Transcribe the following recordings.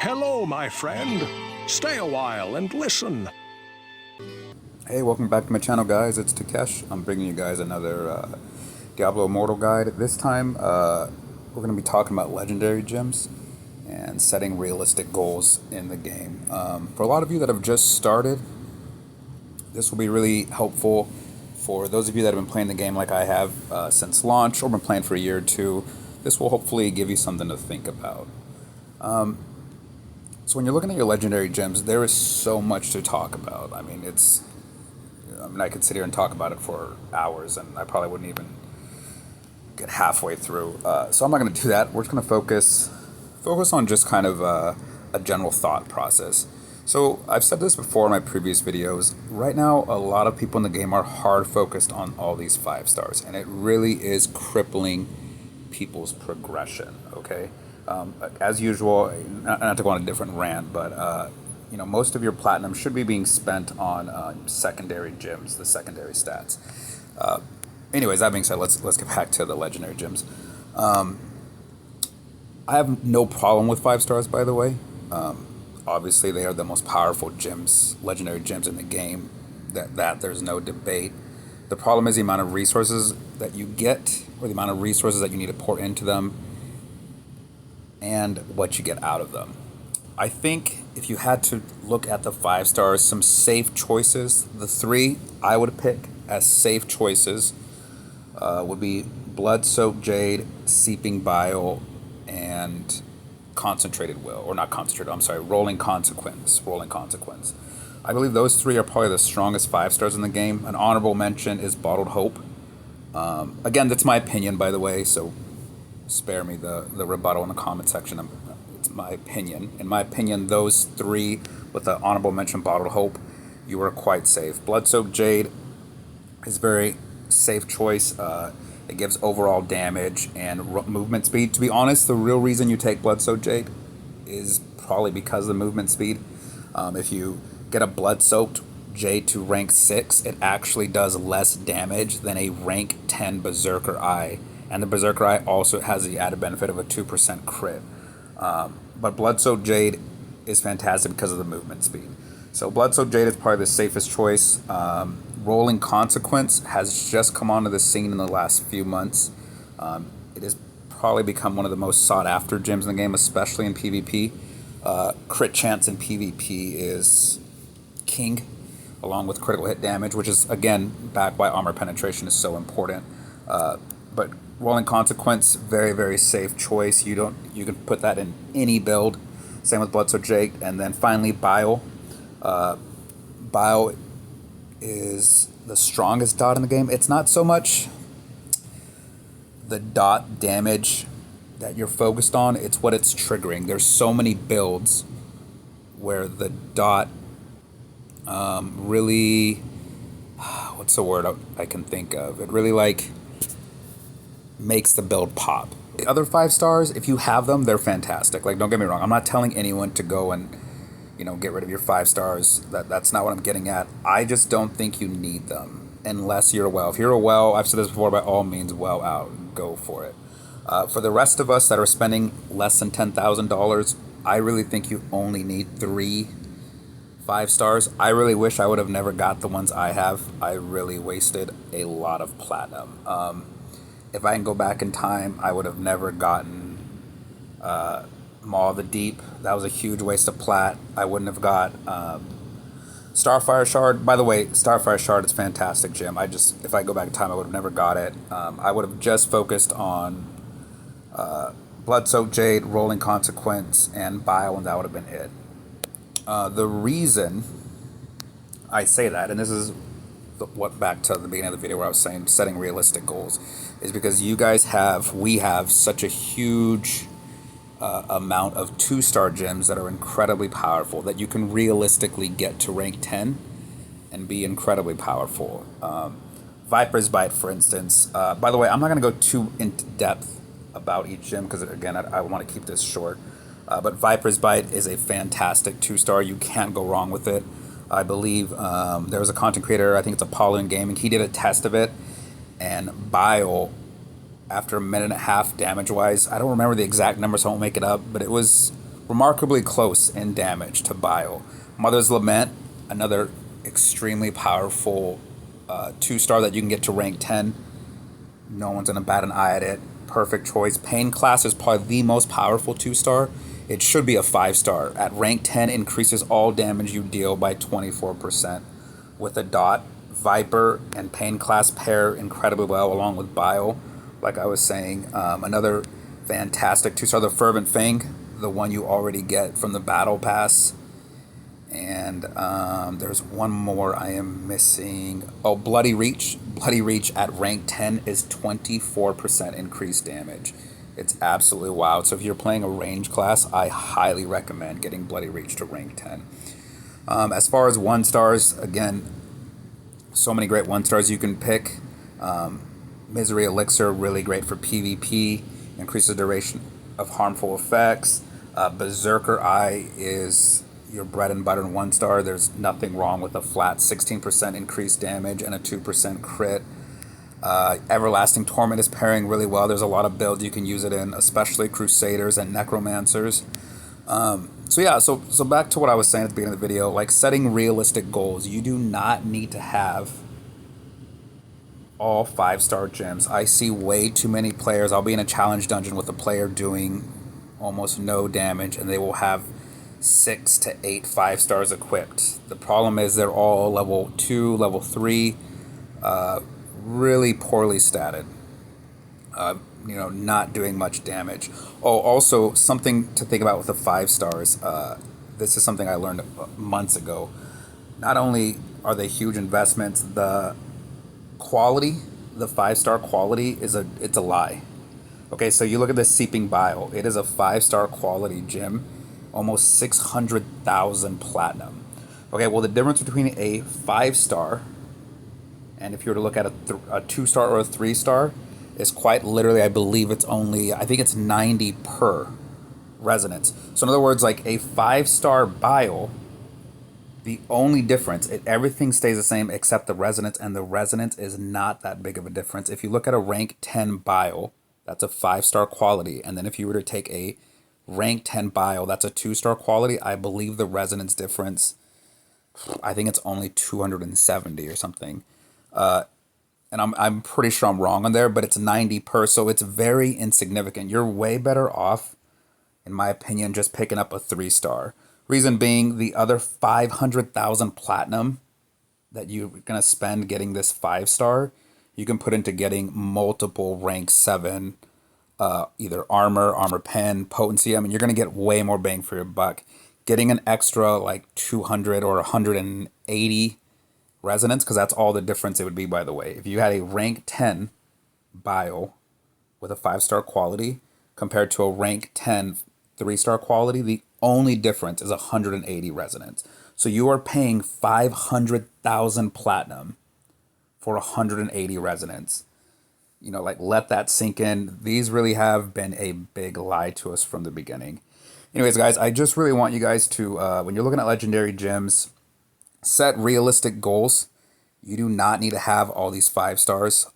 Hello, my friend. Stay a while and listen. Hey, welcome back to my channel, guys. It's Takesh. I'm bringing you guys another Diablo Immortal guide. This time, we're going to be talking about legendary gems and setting realistic goals in the game. For a lot of you that have just started, this will be really helpful. For those of you that have been playing the game like I have since launch, or been playing for a year or two, this will hopefully give you something to think about. So when you're looking at your legendary gems, there is so much to talk about. I mean, I could sit here and talk about it for hours, and I probably wouldn't even get halfway through. So I'm not going to do that. We're just going to focus on just kind of a general thought process. So I've said this before in my previous videos. Right now, a lot of people in the game are hard focused on all these 5 stars, and it really is crippling people's progression. Okay. As usual, not to go on a different rant, but most of your platinum should be being spent on secondary gems, the secondary stats. Anyways, that being said, let's get back to the legendary gems. I have no problem with 5 stars, by the way. Obviously, they are the most powerful gems, legendary gems in the game. That there's no debate. The problem is the amount of resources that you get, or the amount of resources that you need to pour into them, and what you get out of them. I think if you had to look at the 5 stars, some safe choices, the 3 I would pick as safe choices would be Blood-Soaked Jade, Seeping Bile, and Concentrated Will, or not Concentrated, I'm sorry, Rolling Consequence. I believe those 3 are probably the strongest 5 stars in the game. An honorable mention is Bottled Hope. Again, that's my opinion, by the way, so spare me the rebuttal in the comment section. It's my opinion. In my opinion, those 3 with the honorable mention Bottled Hope, you are quite safe. Blood-Soaked Jade is a very safe choice. It gives overall damage and movement speed. To be honest, the real reason you take Blood-Soaked Jade is probably because of the movement speed. If you get a Blood-Soaked Jade to rank 6, it actually does less damage than a rank 10 Berserker Eye. And the Berserker Eye also has the added benefit of a 2% crit. But Blood-Soaked Jade is fantastic because of the movement speed. So Blood-Soaked Jade is probably the safest choice. Rolling Consequence has just come onto the scene in the last few months. It has probably become one of the most sought after gems in the game, especially in PvP. Crit chance in PvP is king, along with critical hit damage, which is, again, backed by armor penetration, is so important. But Rolling Consequence, very, very safe choice. You can put that in any build. Same with Blood-Soaked Jade. And then finally, Bile. Bile is the strongest dot in the game. It's not so much the dot damage that you're focused on, it's what it's triggering. There's so many builds where the dot really, what's the word I can think of? It really makes the build pop. The other 5 stars, if you have them, they're fantastic. Don't get me wrong. I'm not telling anyone to go and get rid of your 5 stars. That's not what I'm getting at. I just don't think you need them unless you're a well. If you're a well, I've said this before, by all means, well out. Go for it. For the rest of us that are spending less than $10,000, I really think you only need 3 5 stars. I really wish I would have never got the ones I have. I really wasted a lot of platinum. If I can go back in time, I would have never gotten Maw of the Deep. That was a huge waste of plat. I wouldn't have got Starfire Shard. By the way, Starfire Shard is a fantastic gem. If I go back in time, I would have never got it. I would have just focused on Blood-Soaked Jade, Rolling Consequence, and Bile, and that would have been it. The reason I say that, and this is back to the beginning of the video where I was saying setting realistic goals, is because we have such a huge amount of 2-star gems that are incredibly powerful that you can realistically get to rank 10 and be incredibly powerful. Viper's Bite, for instance. By the way, I'm not going to go too into depth about each gem because, again, I want to keep this short. But Viper's Bite is a fantastic 2-star. You can't go wrong with it. I believe there was a content creator, I think it's Apollo in Gaming, he did a test of it, and Bile after a minute and a half damage-wise. I don't remember the exact number, so I won't make it up, but it was remarkably close in damage to Bile. Mother's Lament, another extremely powerful 2-star that you can get to rank 10. No one's going to bat an eye at it. Perfect choice. Pain Class is probably the most powerful 2-star. It should be a 5-star. At rank 10, increases all damage you deal by 24%. With a dot, Viper and Pain Class pair incredibly well along with Bile. Like I was saying, another fantastic 2-star, the Fervent Fang, the one you already get from the Battle Pass. And there's one more I am missing. Oh, Bloody Reach. Bloody Reach at rank 10 is 24% increased damage. It's absolutely wild. So if you're playing a range class, I highly recommend getting Bloody Reach to rank 10. As far as 1-stars, again, so many great 1-stars you can pick. Misery Elixir, really great for PvP. Increases the duration of harmful effects. Berserker Eye is your bread and butter in 1-star. There's nothing wrong with a flat 16% increased damage and a 2% crit. Everlasting Torment is pairing really well. There's a lot of builds you can use it in, especially Crusaders and Necromancers. So back to what I was saying at the beginning of the video, like setting realistic goals. You do not need to have all 5-star gems. I see way too many players. I'll be in a challenge dungeon with a player doing almost no damage, and they will have 6 to 8 5-stars equipped. The problem is they're all level 2, level 3, really poorly statted. Not doing much damage. Oh, also something to think about with the 5-stars. This is something I learned months ago. Not only are they huge investments, the quality, the 5-star quality it's a lie. Okay, so you look at this Seeping Bile. It is a 5-star quality gem, almost 600,000 platinum. Okay, well the difference between a 5-star and if you were to look at a 2-star or a 3-star is quite literally, I believe it's 90 per resonance. So in other words, like a 5-star Bile, the only difference, everything stays the same except the resonance, and the resonance is not that big of a difference. If you look at a rank 10 Bile, that's a 5-star quality, and then if you were to take a rank 10 Bile, that's a 2-star quality, I believe the resonance difference, I think it's only 270 or something. And I'm pretty sure I'm wrong on there, but it's 90 per, so it's very insignificant. You're way better off, in my opinion, just picking up a 3-star. Reason being, the other 500,000 platinum that you're going to spend getting this 5-star, you can put into getting multiple rank 7, either armor pen, potency. I mean, you're going to get way more bang for your buck. Getting an extra like 200 or 180 resonance, because that's all the difference it would be, by the way. If you had a rank 10 Bile with a 5-star quality compared to a rank 10 3-star quality, the only difference is 180 resonance. So you are paying 500,000 platinum for 180 resonance. Let that sink in. These really have been a big lie to us from the beginning. Anyways, guys, I just really want you guys to, when you're looking at legendary gems, set realistic goals. You do not need to have all these 5-stars.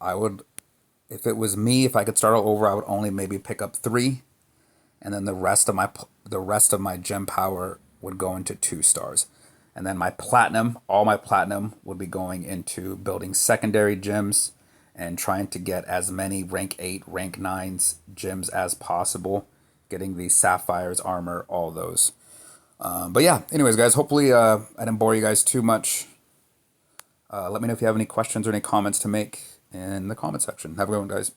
If it was me, if I could start all over, I would only maybe pick up 3, and then the rest of my gem power would go into 2-stars. And then all my platinum would be going into building secondary gems and trying to get as many rank 8, rank 9s gems as possible, getting the sapphires, armor, all those. But yeah, anyways, guys, hopefully I didn't bore you guys too much. Let me know if you have any questions or any comments to make in the comment section. Have a good one, guys.